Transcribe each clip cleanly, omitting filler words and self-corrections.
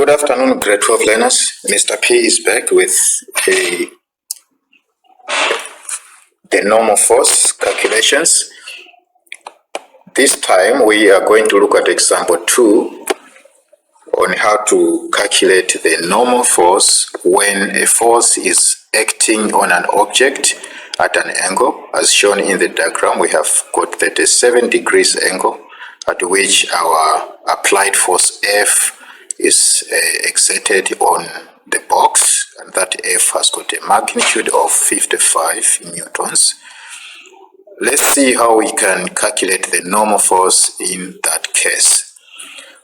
Good afternoon, grade 12 learners. Mr. P is back with the normal force calculations. This time we are going to look at example 2 on how to calculate the normal force when a force is acting on an object at an angle. As shown in the diagram, we have got 37 degrees angle at which our applied force F is exerted on the box, and that F has got a magnitude of 55 newtons. Let's see how we can calculate the normal force in that case.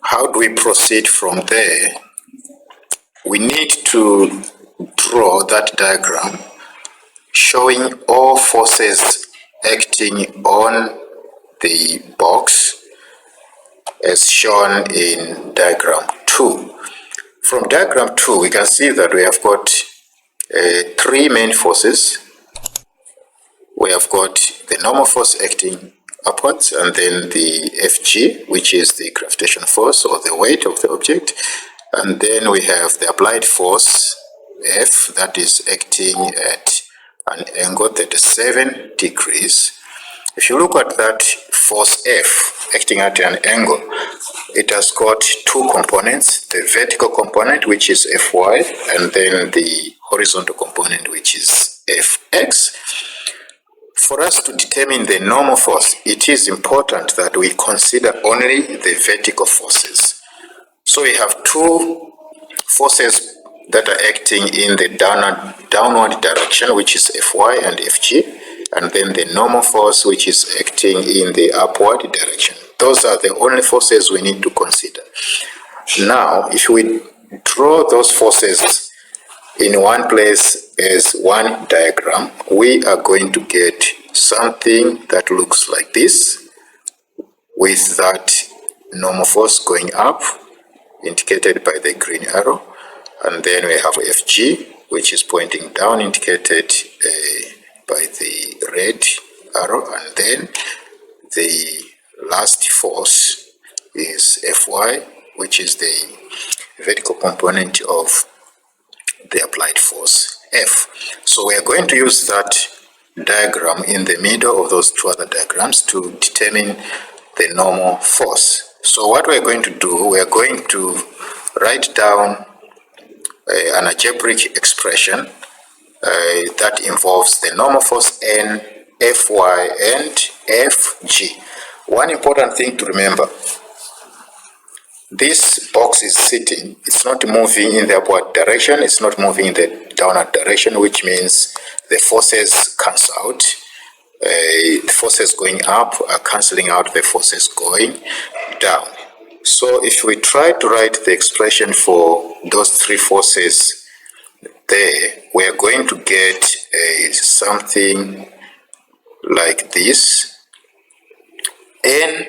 How do we proceed from there? We need to draw that diagram showing all forces acting on the box as shown in diagram 2. From diagram 2, we can see that we have got three main forces. We have got the normal force acting upwards, and then the Fg, which is the gravitational force or the weight of the object, and then we have the applied force F that is acting at an angle 37 degrees. If you look at that force F acting at an angle, it has got two components, the vertical component, which is Fy, and then the horizontal component, which is Fx. For us to determine the normal force, it is important that we consider only the vertical forces. So we have two forces that are acting in the downward direction, which is Fy and Fg, and then the normal force, which is acting in the upward direction. Those are the only forces we need to consider. Now, if we draw those forces in one place as one diagram, we are going to get something that looks like this, with that normal force going up, indicated by the green arrow, and then we have Fg, which is pointing down, indicated by the red arrow, and then the last force is Fy, which is the vertical component of the applied force F. So we are going to use that diagram in the middle of those two other diagrams to determine the normal force. So what we are going to do, we are going to write down an algebraic expression that involves the normal force N, Fy, and Fg. One important thing to remember: this box is sitting, it's not moving in the upward direction, it's not moving in the downward direction, which means the forces cancel out. The forces going up are cancelling out the forces going down. So if we try to write the expression for those three forces there, we are going to get something like this. N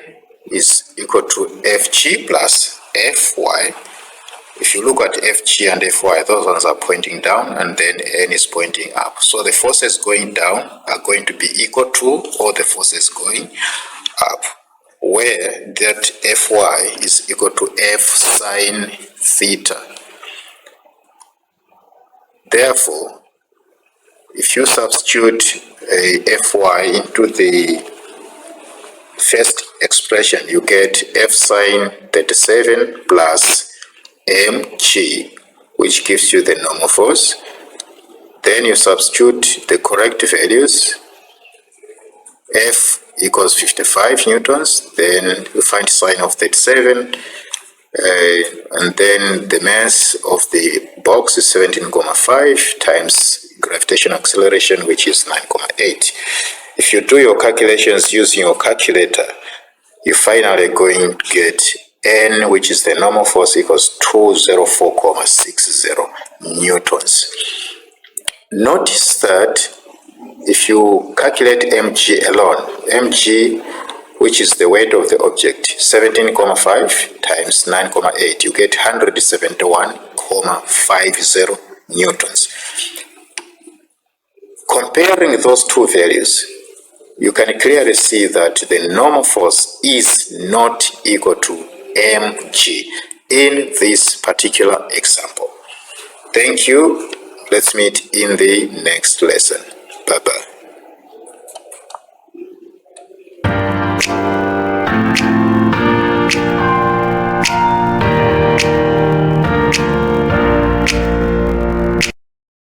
is equal to Fg plus Fy. If you look at Fg and Fy, those ones are pointing down, and then N is pointing up. So the forces going down are going to be equal to all the forces going up, where that Fy is equal to F sine theta. Therefore, if you substitute Fy into the first expression, you get F sine 37 plus mg, which gives you the normal force. Then you substitute the correct values. F equals 55 newtons, then you find sine of 37, and then the mass of the box is 17.5 times gravitational acceleration, which is 9.8. If you do your calculations using your calculator, you finally going to get N, which is the normal force, equals 204.60 newtons. Notice that if you calculate mg alone, mg, which is the weight of the object, 17.5 times 9.8, you get 171.50 newtons. Comparing those two values, you can clearly see that the normal force is not equal to mg. in this particular example. Thank you. Let's meet in the next lesson. Bye-bye.